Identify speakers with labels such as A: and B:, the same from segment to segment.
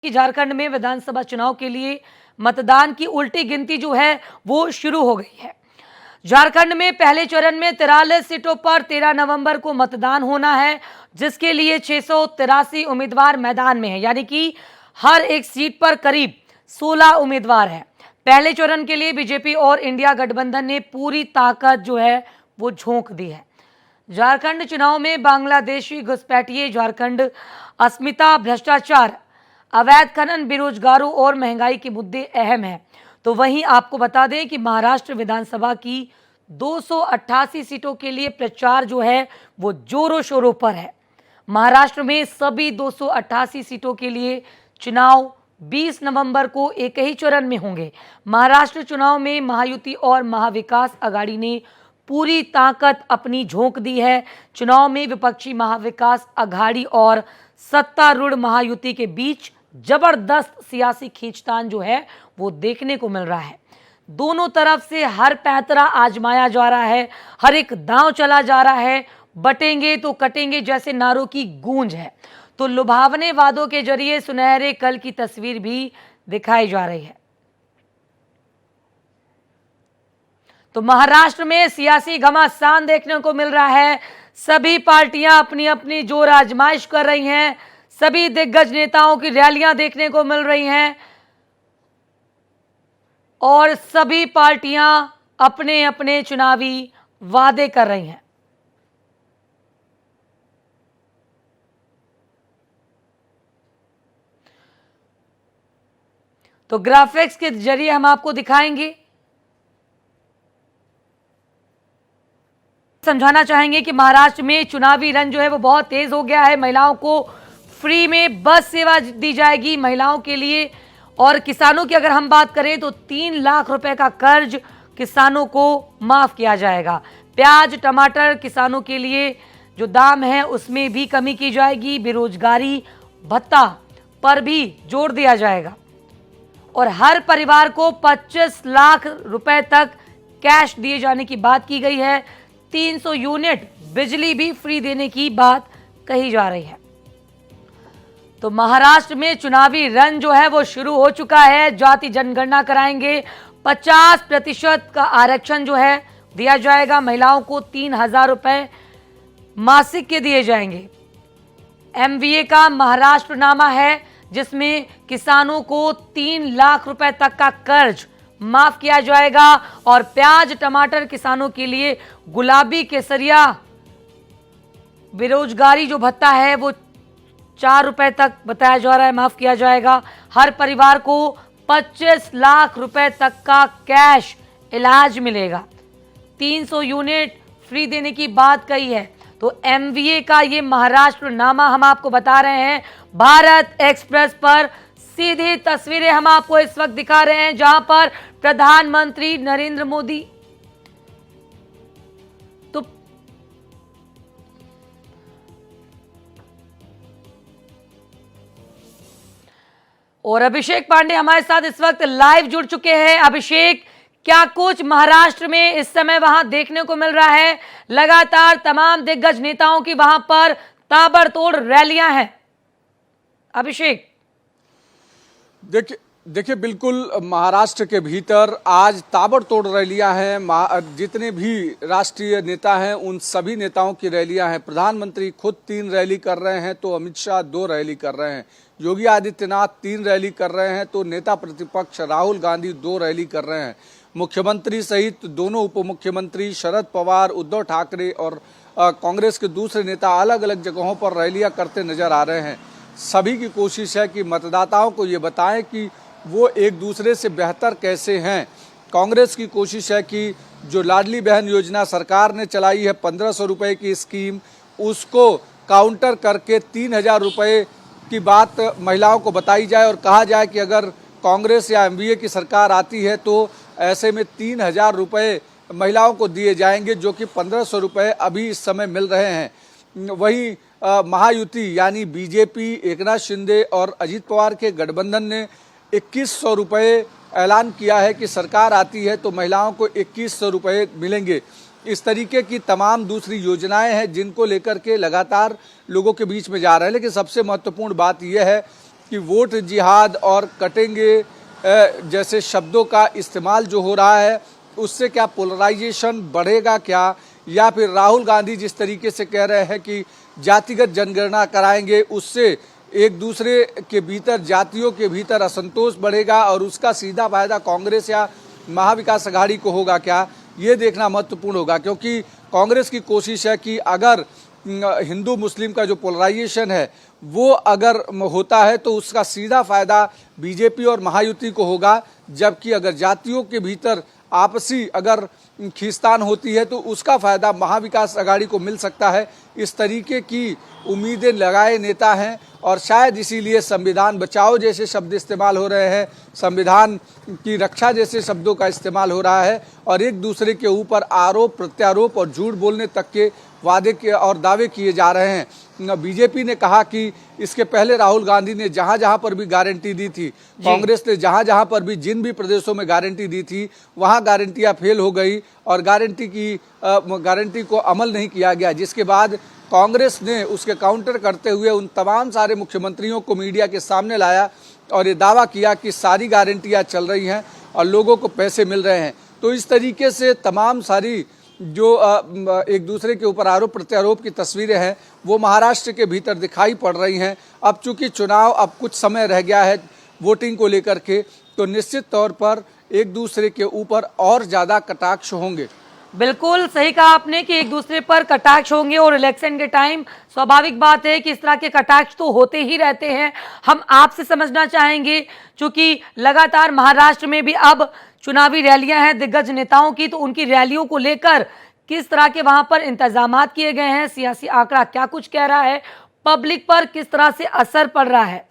A: कि झारखंड में विधानसभा चुनाव के लिए मतदान की उल्टी गिनती जो है वो शुरू हो गई है। झारखंड में पहले चरण में 43 सीटों पर 13 नवंबर को मतदान होना है, जिसके लिए 683 उम्मीदवार मैदान में हैं, यानी कि हर एक सीट पर करीब 16 उम्मीदवार हैं। पहले चरण के लिए बीजेपी और इंडिया गठबंधन ने पूरी ताकत जो है वो झोंक दी है। झारखंड चुनाव में बांग्लादेशी घुसपैठिए, झारखंड अस्मिता, भ्रष्टाचार, अवैध खनन, बेरोजगारों और महंगाई के मुद्दे अहम हैं। तो वहीं आपको बता दें कि महाराष्ट्र विधानसभा की 288 सीटों के लिए प्रचार जो है वो जोरों शोरों पर है। महाराष्ट्र में सभी 288 सीटों के लिए चुनाव 20 नवंबर को एक ही चरण में होंगे। महाराष्ट्र चुनाव में महायुति और महाविकास आघाड़ी ने पूरी ताकत अपनी झोंक दी है। चुनाव में विपक्षी महाविकास आघाड़ी और सत्तारूढ़ महायुति के बीच जबरदस्त सियासी खींचतान जो है वो देखने को मिल रहा है। दोनों तरफ से हर पैंतरा आजमाया जा रहा है, हर एक दांव चला जा रहा है। बटेंगे तो कटेंगे जैसे नारों की गूंज है। तो लुभावने वादों के जरिए सुनहरे कल की तस्वीर भी दिखाई जा रही है। तो महाराष्ट्र में सियासी घमासान देखने को मिल रहा है। सभी पार्टियां अपनी अपनी जोर आजमाइश कर रही हैं। सभी दिग्गज नेताओं की रैलियां देखने को मिल रही हैं और सभी पार्टियां अपने अपने चुनावी वादे कर रही हैं। तो ग्राफिक्स के जरिए हम आपको दिखाएंगे, समझाना चाहेंगे कि महाराष्ट्र में चुनावी रन जो है वो बहुत तेज हो गया है। महिलाओं को फ्री में बस सेवा दी जाएगी महिलाओं के लिए। और किसानों की अगर हम बात करें तो 3 लाख रुपए का कर्ज किसानों को माफ किया जाएगा। प्याज, टमाटर किसानों के लिए जो दाम है उसमें भी कमी की जाएगी। बेरोजगारी भत्ता पर भी जोर दिया जाएगा और हर परिवार को 25 लाख रुपए तक कैश दिए जाने की बात की गई है। 300 यूनिट बिजली भी फ्री देने की बात कही जा रही है। तो महाराष्ट्र में चुनावी रन जो है वो शुरू हो चुका है। जाति जनगणना कराएंगे। 50% का आरक्षण जो है दिया जाएगा। महिलाओं को 3,000 रुपए मासिक के दिए जाएंगे। MVA का महाराष्ट्रनामा है जिसमें किसानों को 3 लाख रुपए तक का कर्ज माफ किया जाएगा और प्याज, टमाटर किसानों के लिए गुलाबी केसरिया बेरोजगारी जो भत्ता है वो 4 रुपए तक बताया जा रहा है माफ किया जाएगा। हर परिवार को 25 लाख रुपए तक का कैश इलाज मिलेगा। 300 यूनिट फ्री देने की बात कही है। तो MVA का ये महाराष्ट्रनामा हम आपको बता रहे हैं। भारत एक्सप्रेस पर सीधी तस्वीरें हम आपको इस वक्त दिखा रहे हैं जहां पर प्रधानमंत्री नरेंद्र मोदी तो और अभिषेक पांडे हमारे साथ इस वक्त लाइव जुड़ चुके हैं। अभिषेक, क्या कुछ महाराष्ट्र में इस समय वहां देखने को मिल रहा है? लगातार तमाम दिग्गज नेताओं की वहां पर ताबड़तोड़ रैलियां हैं। अभिषेक,
B: देखिए बिल्कुल महाराष्ट्र के भीतर आज ताबड़तोड़ रैलियां हैं। जितने भी राष्ट्रीय नेता हैं उन सभी नेताओं की रैलियां हैं। प्रधानमंत्री खुद 3 रैली कर रहे हैं तो अमित शाह 2 रैली कर रहे हैं। योगी आदित्यनाथ 3 रैली कर रहे हैं तो नेता प्रतिपक्ष राहुल गांधी 2 रैली कर रहे हैं। मुख्यमंत्री सहित दोनों उप मुख्यमंत्री शरद पवार, उद्धव ठाकरे और कांग्रेस के दूसरे नेता अलग अलग जगहों पर रैलियां करते नजर आ रहे हैं। सभी की कोशिश है कि मतदाताओं को ये बताएं कि वो एक दूसरे से बेहतर कैसे हैं। कांग्रेस की कोशिश है कि जो लाडली बहन योजना सरकार ने चलाई है 1500 रुपये की स्कीम, उसको काउंटर करके 3,000 रुपये की बात महिलाओं को बताई जाए और कहा जाए कि अगर कांग्रेस या MVA की सरकार आती है तो ऐसे में 3,000 रुपये महिलाओं को दिए जाएंगे, जो कि 1500 रुपये अभी इस समय मिल रहे हैं। वहीं महायुति यानी बीजेपी, एकनाथ शिंदे और अजीत पवार के गठबंधन ने 2100 रुपये ऐलान किया है कि सरकार आती है तो महिलाओं को 2100 रुपये मिलेंगे। इस तरीके की तमाम दूसरी योजनाएं हैं जिनको लेकर के लगातार लोगों के बीच में जा रहे हैं। लेकिन सबसे महत्वपूर्ण बात यह है कि वोट जिहाद और कटेंगे जैसे शब्दों का इस्तेमाल जो हो रहा है उससे क्या पोलराइजेशन बढ़ेगा क्या, या फिर राहुल गांधी जिस तरीके से कह रहे हैं कि जातिगत जनगणना कराएंगे उससे एक दूसरे के भीतर जातियों के भीतर असंतोष बढ़ेगा और उसका सीधा फायदा कांग्रेस या महाविकास अघाड़ी को होगा क्या, ये देखना महत्वपूर्ण होगा। क्योंकि कांग्रेस की कोशिश है कि अगर हिंदू मुस्लिम का जो पोलराइजेशन है वो अगर होता है तो उसका सीधा फायदा बीजेपी और महायुति को होगा, जबकि अगर जातियों के भीतर आपसी अगर खींचतान होती है तो उसका फायदा महाविकास अघाड़ी को मिल सकता है। इस तरीके की उम्मीदें लगाए नेता हैं और शायद इसीलिए संविधान बचाओ जैसे शब्द इस्तेमाल हो रहे हैं, संविधान की रक्षा जैसे शब्दों का इस्तेमाल हो रहा है और एक दूसरे के ऊपर आरोप प्रत्यारोप और झूठ बोलने तक के वादे के और दावे किए जा रहे हैं। बीजेपी ने कहा कि इसके पहले राहुल गांधी ने जहां जहां पर भी गारंटी दी थी, कांग्रेस ने जहां जहां पर भी जिन भी प्रदेशों में गारंटी दी थी वहां गारंटियां फेल हो गई और गारंटी को अमल नहीं किया गया, जिसके बाद कांग्रेस ने उसके काउंटर करते हुए उन तमाम सारे मुख्यमंत्रियों को मीडिया के सामने लाया और ये दावा किया कि सारी गारंटियां चल रही हैं और लोगों को पैसे मिल रहे हैं। तो इस तरीके से तमाम सारी जो एक दूसरे के ऊपर आरोप प्रत्यारोप की तस्वीरें हैं वो महाराष्ट्र के भीतर दिखाई पड़ रही हैं। अब चूंकि चुनाव अब कुछ समय रह गया है वोटिंग को लेकर के, तो निश्चित तौर पर एक दूसरे के ऊपर और ज़्यादा कटाक्ष होंगे।
A: बिल्कुल सही कहा आपने कि एक दूसरे पर कटाक्ष होंगे और इलेक्शन के टाइम स्वाभाविक बात है कि इस तरह के कटाक्ष तो होते ही रहते हैं। हम आपसे समझना चाहेंगे, क्योंकि लगातार महाराष्ट्र में भी अब चुनावी रैलियां हैं दिग्गज नेताओं की, तो उनकी रैलियों को लेकर किस तरह के वहां पर इंतजामात किए गए हैं, सियासी आंकड़ा क्या कुछ कह रहा है, पब्लिक पर किस तरह से असर पड़ रहा है?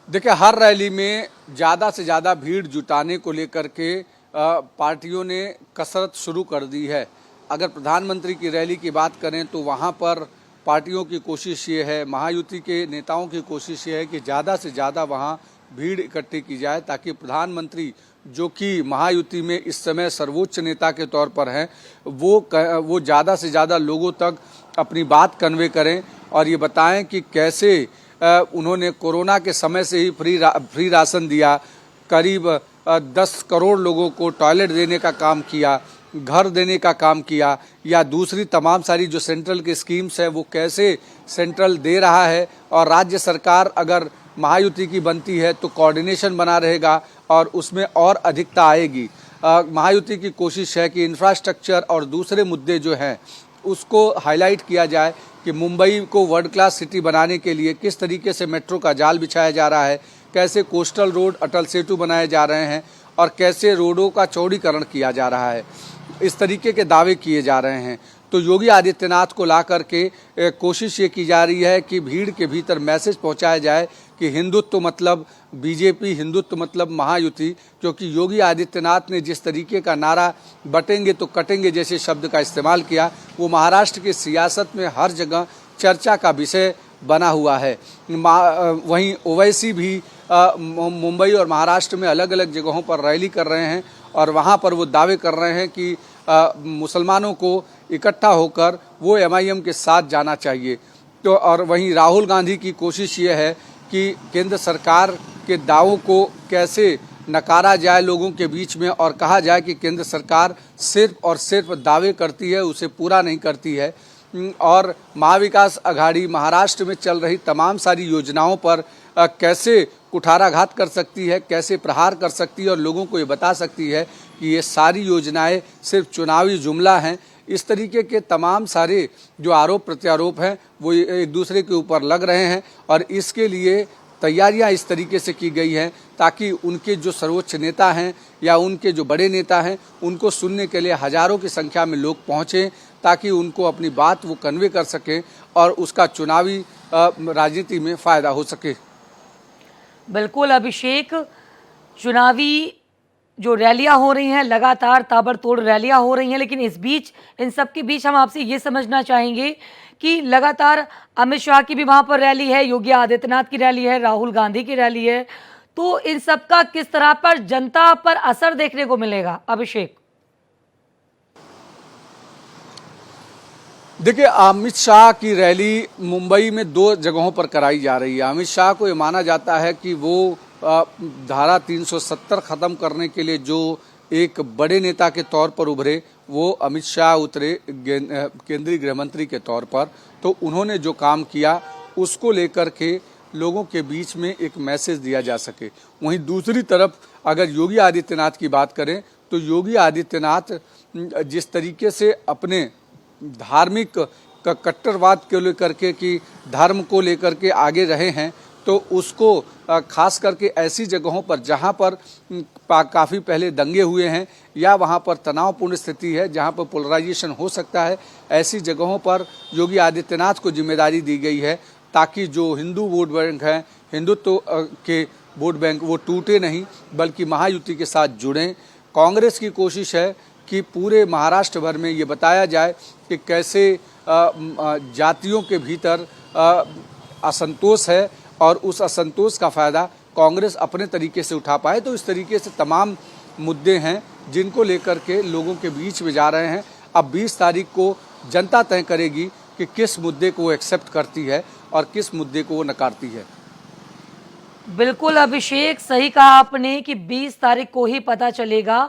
B: देखिए, हर रैली में ज़्यादा से ज़्यादा भीड़ जुटाने को लेकर के पार्टियों ने कसरत शुरू कर दी है। अगर प्रधानमंत्री की रैली की बात करें तो वहाँ पर पार्टियों की कोशिश ये है, महायुति के नेताओं की कोशिश ये है कि ज़्यादा से ज़्यादा वहाँ भीड़ इकट्ठी की जाए ताकि प्रधानमंत्री जो कि महायुति में इस समय सर्वोच्च नेता के तौर पर हैं वो ज़्यादा से ज़्यादा लोगों तक अपनी बात कन्वे करें और ये बताएं कि कैसे उन्होंने कोरोना के समय से ही फ्री राशन दिया, करीब 10 करोड़ लोगों को टॉयलेट देने का काम किया, घर देने का काम किया, या दूसरी तमाम सारी जो सेंट्रल की स्कीम्स है वो कैसे सेंट्रल दे रहा है और राज्य सरकार अगर महायुति की बनती है तो कोऑर्डिनेशन बना रहेगा और उसमें और अधिकता आएगी। महायुति की कोशिश है कि इंफ्रास्ट्रक्चर और दूसरे मुद्दे जो हैं उसको हाईलाइट किया जाए कि मुंबई को वर्ल्ड क्लास सिटी बनाने के लिए किस तरीके से मेट्रो का जाल बिछाया जा रहा है, कैसे कोस्टल रोड अटल सेतु बनाए जा रहे हैं और कैसे रोडों का चौड़ीकरण किया जा रहा है, इस तरीके के दावे किए जा रहे हैं। तो योगी आदित्यनाथ को ला करके कोशिश ये की जा रही है कि भीड़ के भीतर मैसेज पहुंचाया जाए कि हिंदुत्व मतलब बीजेपी, हिंदुत्व मतलब महायुति, क्योंकि योगी आदित्यनाथ ने जिस तरीके का नारा बटेंगे तो कटेंगे जैसे शब्द का इस्तेमाल किया वो महाराष्ट्र की सियासत में हर जगह चर्चा का विषय बना हुआ है। वहीं ओवैसी भी मुंबई और महाराष्ट्र में अलग अलग जगहों पर रैली कर रहे हैं और वहाँ पर वो दावे कर रहे हैं कि मुसलमानों को इकट्ठा होकर वो MIM के साथ जाना चाहिए। तो और वहीं राहुल गांधी की कोशिश ये है कि केंद्र सरकार के दावों को कैसे नकारा जाए लोगों के बीच में और कहा जाए कि केंद्र सरकार सिर्फ और सिर्फ दावे करती है, उसे पूरा नहीं करती है। और महाविकास अघाड़ी महाराष्ट्र में चल रही तमाम सारी योजनाओं पर कैसे कुठाराघात कर सकती है, कैसे प्रहार कर सकती है और लोगों को ये बता सकती है कि ये सारी योजनाएं सिर्फ चुनावी जुमला हैं। इस तरीके के तमाम सारे जो आरोप प्रत्यारोप हैं वो एक दूसरे के ऊपर लग रहे हैं और इसके लिए तैयारियां इस तरीके से की गई हैं ताकि उनके जो सर्वोच्च नेता हैं या उनके जो बड़े नेता हैं उनको सुनने के लिए हजारों की संख्या में लोग पहुँचें ताकि उनको अपनी बात वो कन्वे कर सकें और उसका चुनावी राजनीति में फ़ायदा हो सके।
A: बिल्कुल अभिषेक, चुनावी जो रैलियां हो रही हैं लगातार ताबड़तोड़ रैलियां हो रही हैं, लेकिन इस बीच इन सब के बीच हम आपसे ये समझना चाहेंगे कि लगातार अमित शाह की भी वहाँ पर रैली है, योगी आदित्यनाथ की रैली है, राहुल गांधी की रैली है, तो इन सब का किस तरह पर जनता पर असर देखने को मिलेगा अभिषेक?
B: देखिए, अमित शाह की रैली मुंबई में 2 जगहों पर कराई जा रही है। अमित शाह को ये माना जाता है कि वो धारा 370 खत्म करने के लिए जो एक बड़े नेता के तौर पर उभरे, वो अमित शाह उतरे केंद्रीय गृह मंत्री के तौर पर। तो उन्होंने जो काम किया उसको लेकर के लोगों के बीच में एक मैसेज दिया जा सके। वहीं दूसरी तरफ अगर योगी आदित्यनाथ की बात करें तो योगी आदित्यनाथ जिस तरीके से अपने धार्मिक कट्टरवाद को लेकर के कि धर्म को लेकर के आगे रहे हैं, तो उसको खास करके ऐसी जगहों पर जहां पर काफ़ी पहले दंगे हुए हैं या वहां पर तनावपूर्ण स्थिति है, जहां पर पोलराइजेशन हो सकता है, ऐसी जगहों पर योगी आदित्यनाथ को जिम्मेदारी दी गई है ताकि जो हिंदू वोट बैंक है, हिंदुत्व के वोट बैंक, वो टूटे नहीं बल्कि महायुति के साथ जुड़ें। कांग्रेस की कोशिश है कि पूरे महाराष्ट्र भर में ये बताया जाए कि कैसे जातियों के भीतर असंतोष है और उस असंतोष का फ़ायदा कांग्रेस अपने तरीके से उठा पाए। तो इस तरीके से तमाम मुद्दे हैं जिनको लेकर के लोगों के बीच में जा रहे हैं। अब 20 तारीख को जनता तय करेगी कि किस मुद्दे को वो एक्सेप्ट करती है और किस मुद्दे को वो नकारती है।
A: बिल्कुल अभिषेक, सही कहा आपने कि 20 तारीख को ही पता चलेगा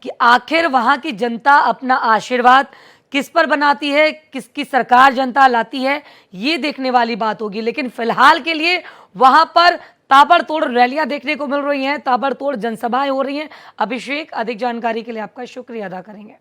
A: कि आखिर वहां की जनता अपना आशीर्वाद किस पर बनाती है, किसकी सरकार जनता लाती है, ये देखने वाली बात होगी। लेकिन फिलहाल के लिए वहां पर ताबड़तोड़ रैलियां देखने को मिल रही हैं, ताबड़तोड़ जनसभाएं हो रही हैं। अभिषेक, अधिक जानकारी के लिए आपका शुक्रिया अदा करेंगे।